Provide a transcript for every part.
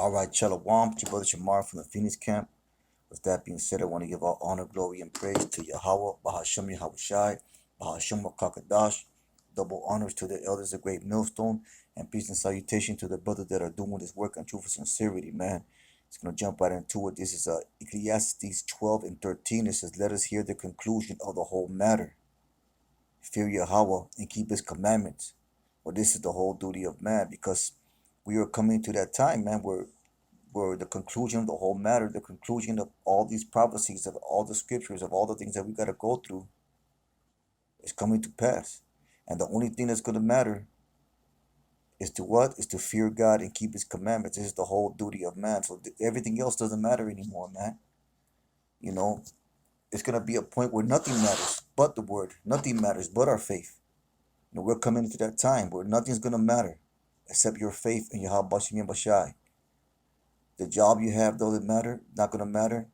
All right, Shalom, to Brother Shamar from the Phoenix camp. With that being said, I want to give all honor, glory, and praise to Yahawah, BAHASHAM, YAHAWASHI, BAHASHAM, QUADASH. Double honors to the elders of Great Millstone, and peace and salutation to the brothers that are doing this work in truth and sincerity, man. It's going to jump right into it. This is Ecclesiastes 12 and 13. It says, let us hear the conclusion of the whole matter. Fear Yahawah and keep his commandments. Well, this is the whole duty of man, because we are coming to that time, man, where the conclusion of the whole matter, the conclusion of all these prophecies, of all the scriptures, of all the things that we got to go through is coming to pass. And the only thing that's going to matter is to what? Is to fear God and keep his commandments. This is the whole duty of man. So everything else doesn't matter anymore, man. You know, it's going to be a point where nothing matters but the word. Nothing matters but our faith. You know, we're coming into that time where nothing's going to matter except your faith in YAHAWASHI. The job you have doesn't matter, not going to matter.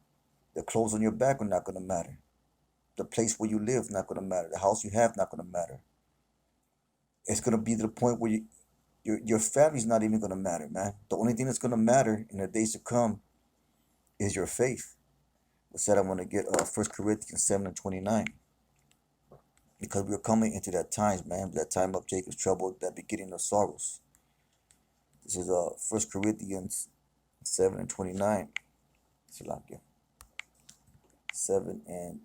The clothes on your back are not going to matter. The place where you live not going to matter. The house you have not going to matter. It's going to be to the point where your family's not even going to matter, man. The only thing that's going to matter in the days to come is your faith. With that, I want to get 1 Corinthians 7 and 29. Because we're coming into that times, man. That time of Jacob's trouble, that beginning of sorrows. This is 1 Corinthians 7 and 29. Salakia. 7 and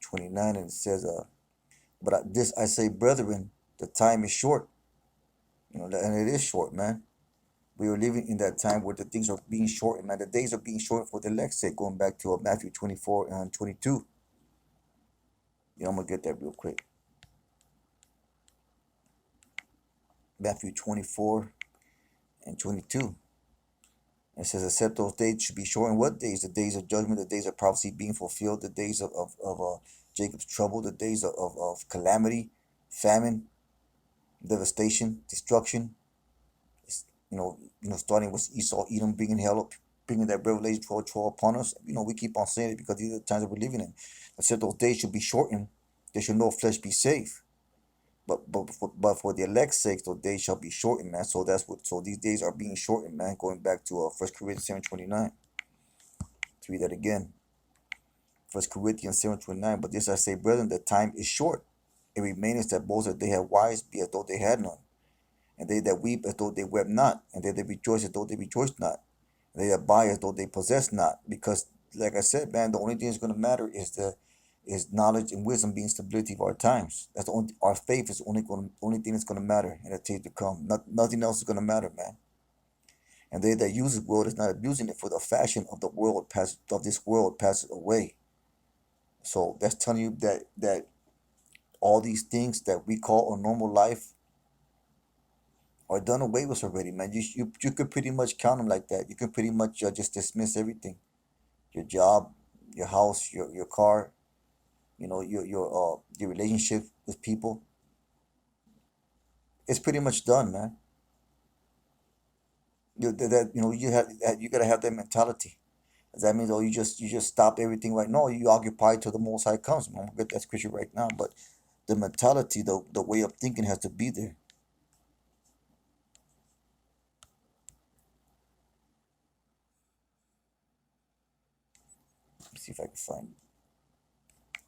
29, and it says, but this I say, brethren, the time is short. You know, and it is short, man. We are living in that time where the things are being shortened, man. The days are being shortened for the elect's sake, going back to Matthew 24 and 22. You know, I'm going to get that real quick. Matthew 24 and 22. It says, except those days should be shortened. What days? The days of judgment, the days of prophecy being fulfilled, the days of Jacob's trouble, the days of calamity, famine, devastation, destruction. You know, starting with Esau, Edom, bringing hell up, bringing that Revelation 12 upon us. You know, we keep on saying it because these are the times that we're living in. Except those days should be shortened. There should no flesh be saved. But for the elect's sake, those days shall be shortened, man. So that's what. So these days are being shortened, man. Going back to 1 Corinthians 7:29. To read that again. 1 Corinthians 7:29. But this I say, brethren, the time is short. It remaineth that both that they have wives be as though they had none, and they that weep as though they wept not, and they that rejoice as though they rejoiced not, and they that buy as though they possess not. Because, like I said, man, the only thing that's going to matter is knowledge and wisdom being stability of our times. That's the only. Our faith is the only thing that's going to matter in the days to come. Nothing else is going to matter, man. And they that use the world is not abusing it, for the fashion of the world this world passes away. So that's telling you that all these things that we call a normal life are done away with already, man. You could pretty much count them like that. You can pretty much just dismiss everything. Your job, your house, your car, you know, your relationship with people. It's pretty much done, man. You gotta have that mentality. Does that mean, oh, you just stop everything right? No, you occupy till the Most High comes. I'm gonna get that scripture right now, but the mentality, the way of thinking has to be there. Let's see if I can find it.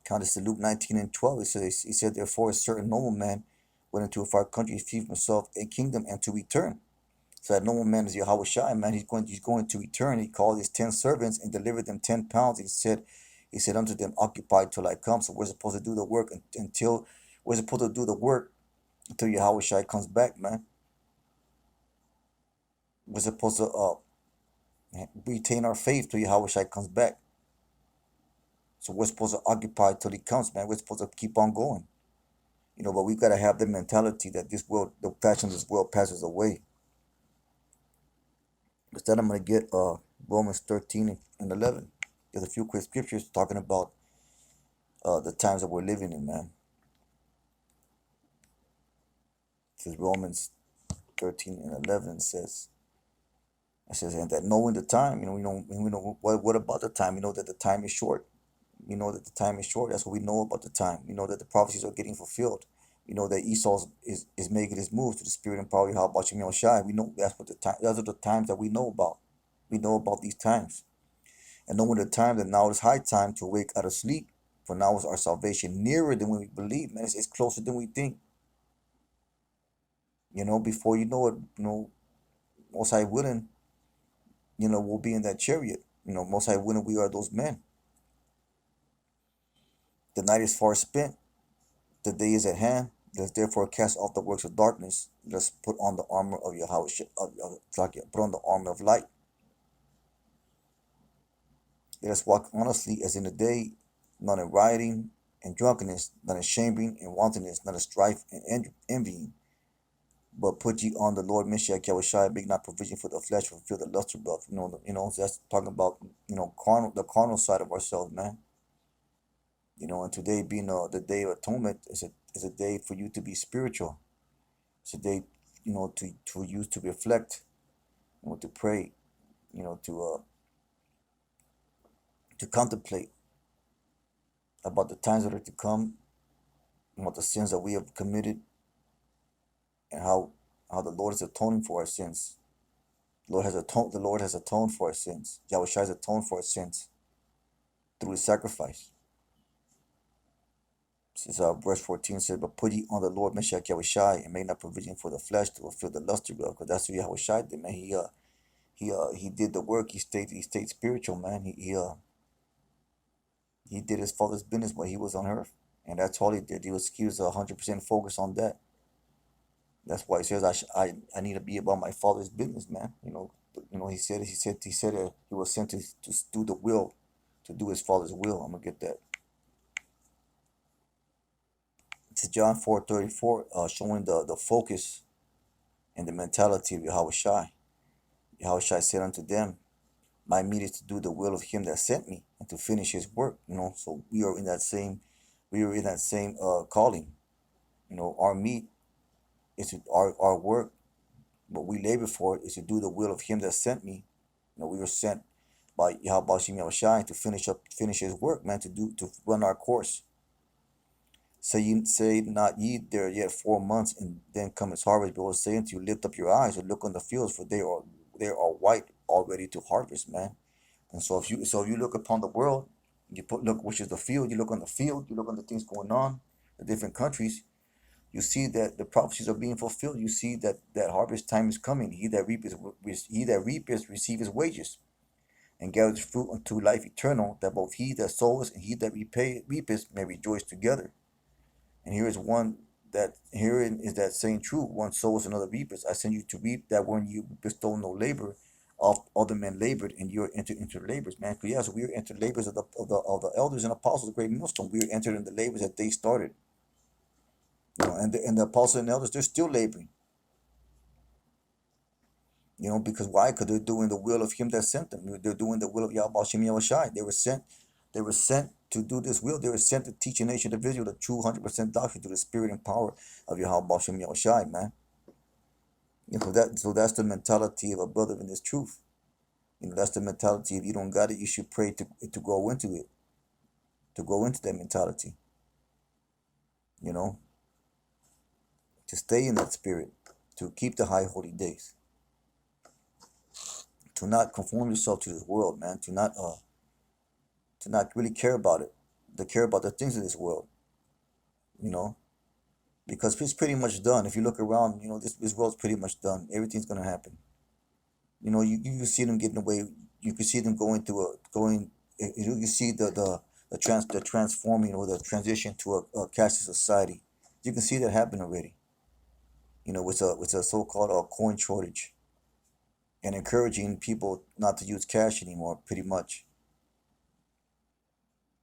Count this to Luke 19 and 12. He said, therefore, a certain nobleman went into a far country to feed himself a kingdom and to return. So that nobleman is Yahawashi, man. He's going to return. He called his 10 servants and delivered them 10 pounds. He said unto them, occupy till I come. So we're supposed to do the work until Yahawashi comes back, man. We're supposed to retain our faith till Yahawashi comes back. So we're supposed to occupy till he comes, man. We're supposed to keep on going. You know, but we got to have the mentality that this world, the fashion of this world passes away. Instead, I'm going to get Romans 13 and 11. There's a few quick scriptures talking about the times that we're living in, man. It says Romans 13 and 11 says, and that knowing the time, we know what about the time? We know that the time is short. We know that the time is short. That's what we know about the time. We know that the prophecies are getting fulfilled. You know that Esau is making his move to the spirit and power of YAHAWASHI. We know that's what the time. Those are the times that we know about. We know about these times, and knowing the time that now is high time to wake out of sleep. For now is our salvation nearer than when we believe, man. It's closer than we think. You know, before you know it, you know, most high willing, you know, we'll be in that chariot. You know, most high willing, we are those men. The night is far spent, the day is at hand. Let us therefore cast off the works of darkness. Let us put on the armor of Yahweh, put on the armor of light. Let us walk honestly as in the day, not in rioting and drunkenness, not in shaming and wantonness, not in strife and envying. But put ye on the Lord Messiah Yahushua, make not provision for the flesh, fulfill the lust thereof. That's talking about, the carnal side of ourselves, man. And today being the day of atonement is a day for you to be spiritual. It's a day, to use to reflect, to pray, to contemplate about the times that are to come, about the sins that we have committed, and how the Lord is atoning for our sins. The Lord has atoned for our sins. Yahushua has atoned for our sins through his sacrifice. This is verse 14 says, but put ye on the Lord Messiah Yahushua, and make not provision for the flesh to fulfill the lust thereof. Because that's what Yahushua did, man. He did the work. He stayed spiritual, man. He did his father's business while he was on earth, and that's all he did. He was 100% focused on that. That's why he says I need to be about my father's business, man. He said he was sent to do the will, to do his father's will. I'm gonna get that. It's John 4:34, showing the focus and the mentality of Yahawashi. Yahawashi said unto them, my meat is to do the will of him that sent me and to finish his work. So we are in that same calling. Our meat is our work. What we labor for is to do the will of him that sent me. We were sent by Yahawashi to finish his work, man, to run our course. Say not ye there yet 4 months, and then come his harvest. But I will say unto you, lift up your eyes and look on the fields, for they are white already to harvest, man. And so if you look upon the world, look which is the field, you look on the field, you look on the things going on, the different countries, you see that the prophecies are being fulfilled. You see that harvest time is coming. He that reapeth receive his wages, and gathers fruit unto life eternal, that both he that sows and he that reapeth may rejoice together. And here is that saying true: one sows, another reapeth. I send you to reap that when you bestow no labor, of other men labored, and you are entered into labors, man. So we are entered labors of the elders and apostles of the great millstone. We are entered in the labors that they started. And the apostles and elders, they're still laboring. Because why? Because they're doing the will of him that sent them. They're doing the will of Yahawashi. They were sent to do this will. They were sent to teach a nation of Israel the true 100% doctrine through the spirit and power of Yahawashi, man. So that's the mentality of a brother in this truth. That's the mentality. If you don't got it, you should pray to go into it. To go into that mentality. To stay in that spirit. To keep the high holy days. To not conform yourself to this world, man. To not really care about it. To care about the things of this world. Because it's pretty much done. If you look around, this world's pretty much done. Everything's gonna happen. You can see them getting away. You can see them going. You can see the transforming or the transition to a cashless society. You can see that happen already. With a so-called coin shortage, and encouraging people not to use cash anymore, pretty much.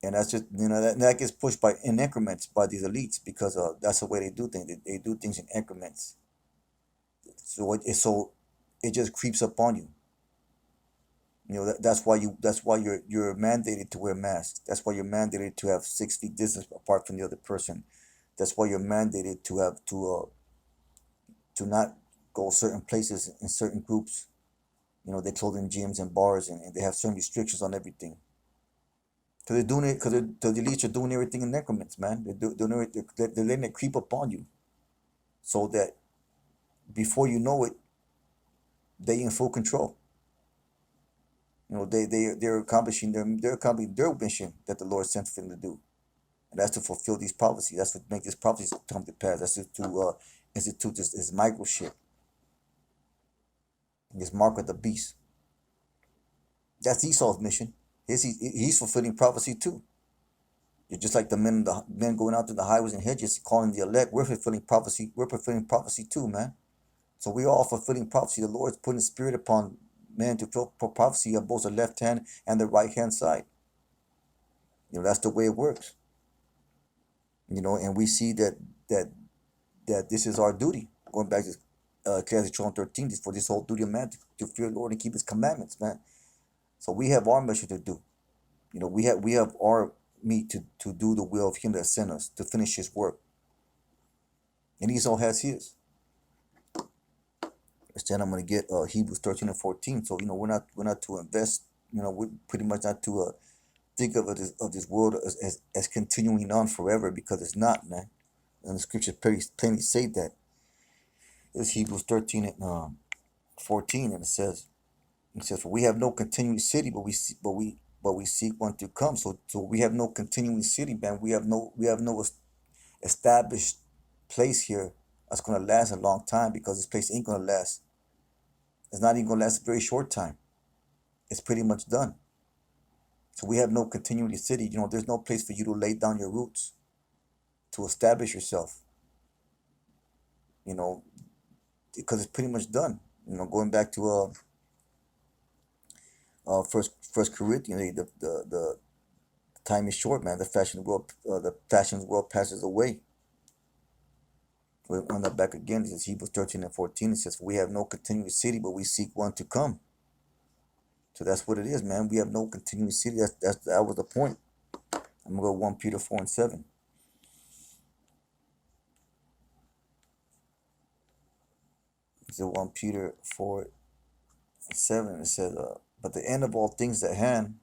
And that's just that gets pushed in increments by these elites, because that's the way they do things. They do things in increments. So it just creeps up on you. That's why you're mandated to wear masks. That's why you're mandated to have 6 feet distance apart from the other person. That's why you're mandated to have to not go certain places in certain groups. They close in gyms and bars, and they have certain restrictions on everything. Because they're doing it. Because the elites are doing everything in increments, man. They're letting it creep up on you. so that before you know it, they in full control. They're accomplishing their mission that the Lord sent for them to do, and that's to fulfill these prophecies. That's what make these prophecies come to pass. That's to institute this microchip, this mark of the beast. That's Esau's mission. He's fulfilling prophecy too. Just like the men going out to the highways and hedges calling the elect. We're fulfilling prophecy. We're fulfilling prophecy too, man. So we are all fulfilling prophecy. The Lord is putting the spirit upon men to fulfill prophecy on both the left hand and the right hand side. That's the way it works. And we see that this is our duty. Going back to Ecclesiastes 13, for this whole duty of man to fear the Lord and keep His commandments, man. So we have our mission to do. We have our meat to do the will of Him that sent us, to finish His work. And Esau has his. Instead, I'm going to get Hebrews 13 and 14. So we're not to invest. We're pretty much not to think of this world as continuing on forever, because it's not, man. And the scriptures plainly say that. It's Hebrews 13 and 14, and it says, "For we have no continuing city, but we seek one to come." So we have no continuing city, man. We have no established place here that's gonna last a long time, because this place ain't gonna last. It's not even gonna last a very short time. It's pretty much done. So we have no continuing city. There's no place for you to lay down your roots, to establish yourself. Because it's pretty much done. Going back to First Corinthians, the time is short, man. The fashion world passes away. We'll run that back again. This is Hebrews 13 and 14. It says, "We have no continuous city, but we seek one to come." So that's what it is, man. We have no continuous city. That was the point. I'm gonna go 1 Peter 4 and 7. So 1 Peter 4 and 7. It says, "But the end of all things at hand.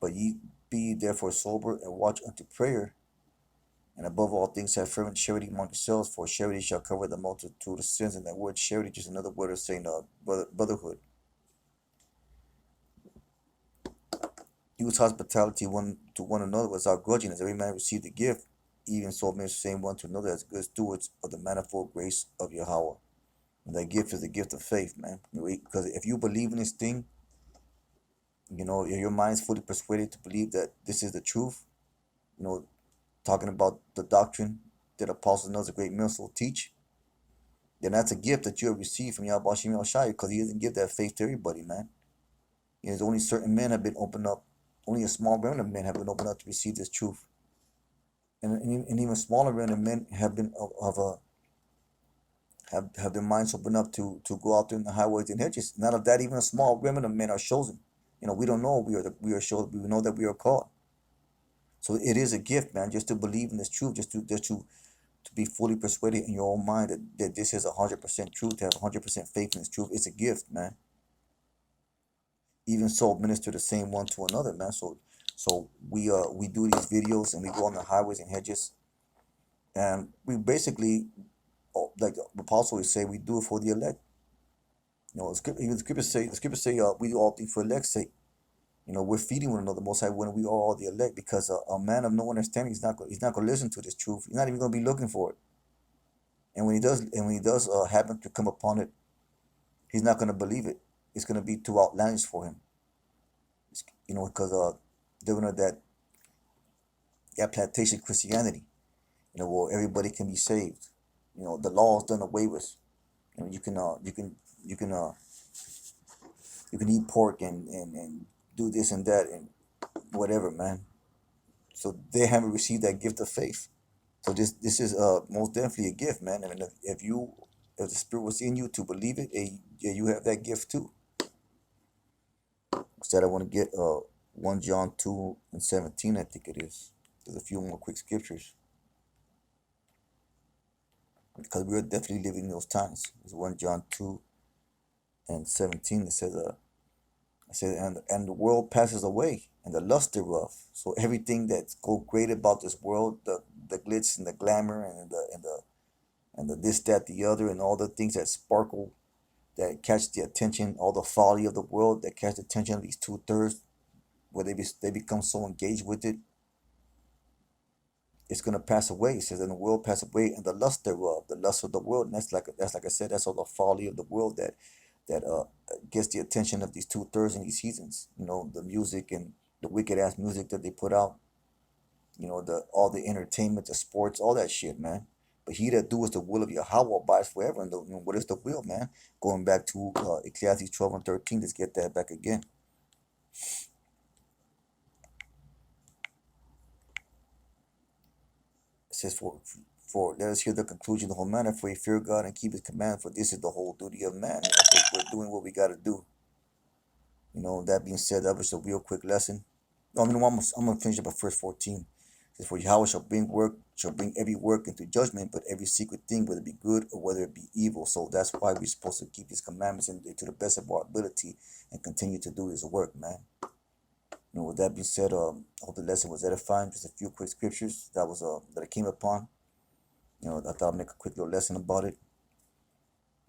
But ye be therefore sober and watch unto prayer. And above all things have fervent charity among yourselves, for charity shall cover the multitude of sins." And that word charity is just another word of saying brotherhood. Use hospitality one to one another without grudging, as every man received a gift, even so minister same one to another as good stewards of the manifold grace of Yahawah. And that gift is the gift of faith, man. Because if you believe in this thing, your mind is fully persuaded to believe that this is the truth, talking about the doctrine that apostles and others a great minister will teach, then that's a gift that you have received from YAHAWASHI, because He doesn't give that faith to everybody, man. There's only certain men have been opened up. Only a small remnant of men have been opened up to receive this truth, and even smaller remnant of men have been have their minds opened up to go out there in the highways and hedges. Not of that, even a small remnant of men are chosen. We don't know we are chosen. We know that we are called. So it is a gift, man, just to believe in this truth, just to be fully persuaded in your own mind that this is 100% truth, to have 100% faith in this truth. It's a gift, man. Even so, minister the same one to another, man. So we do these videos, and we go on the highways and hedges, and we basically, like the apostle would say, we do it for the elect. The scriptures say we do all things for elect's sake. We're feeding one another, Most High, when we are all the elect, because a man of no understanding, he's not going to listen to this truth. He's not even going to be looking for it. And when he does happen to come upon it, he's not going to believe it. It's going to be too outlandish for him. Because they're going to that plantation Christianity, where everybody can be saved. The law is done away with. You can eat pork and do this and that and whatever, man. So they haven't received that gift of faith. So this is most definitely a gift, man. I mean, if the Spirit was in you to believe it, you have that gift too. Instead, I want to get 1 John 2 and 17, I think it is. There's a few more quick scriptures, because we're definitely living in those times. It's 1 John 2 and 17. It says, and the world passes away, and the lust thereof. So everything that's great about this world, the glitz and the glamour and and the this, that, the other, and all the things that sparkle, that catch the attention, all the folly of the world that catch the attention of these 2/3, where they become so engaged with it, it's gonna pass away. It says, and the world pass away, and the lust thereof, the lust of the world. And that's like I said, that's all the folly of the world that gets the attention of these 2/3 and these heathens. You know, the music and the wicked ass music that they put out. You know, the all the entertainment, the sports, all that shit, man. But he that doeth the will of Yahweh abides forever. And what is the will, man? Going back to Ecclesiastes 12 and 13, let's get that back again. It says, for let us hear the conclusion of the whole matter, for we fear God and keep his command, for this is the whole duty of man. You know, we're doing what we got to do. You know, that being said, that was a real quick lesson. No, I mean, I'm gonna finish up at verse 14. It says, for Yahweh shall bring every work into judgment, but every secret thing, whether it be good or whether it be evil. So that's why we're supposed to keep his commandments to the best of our ability and continue to do his work, man. You know, with that being said, I hope the lesson was edifying. Just a few quick scriptures that I came upon. You know, I thought I'd make a quick little lesson about it.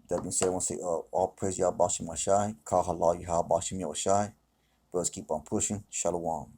That being said, I want to say, all praise YAHAWASHI, Ka halal YAHAWASHI. Brothers, keep on pushing. Shalom.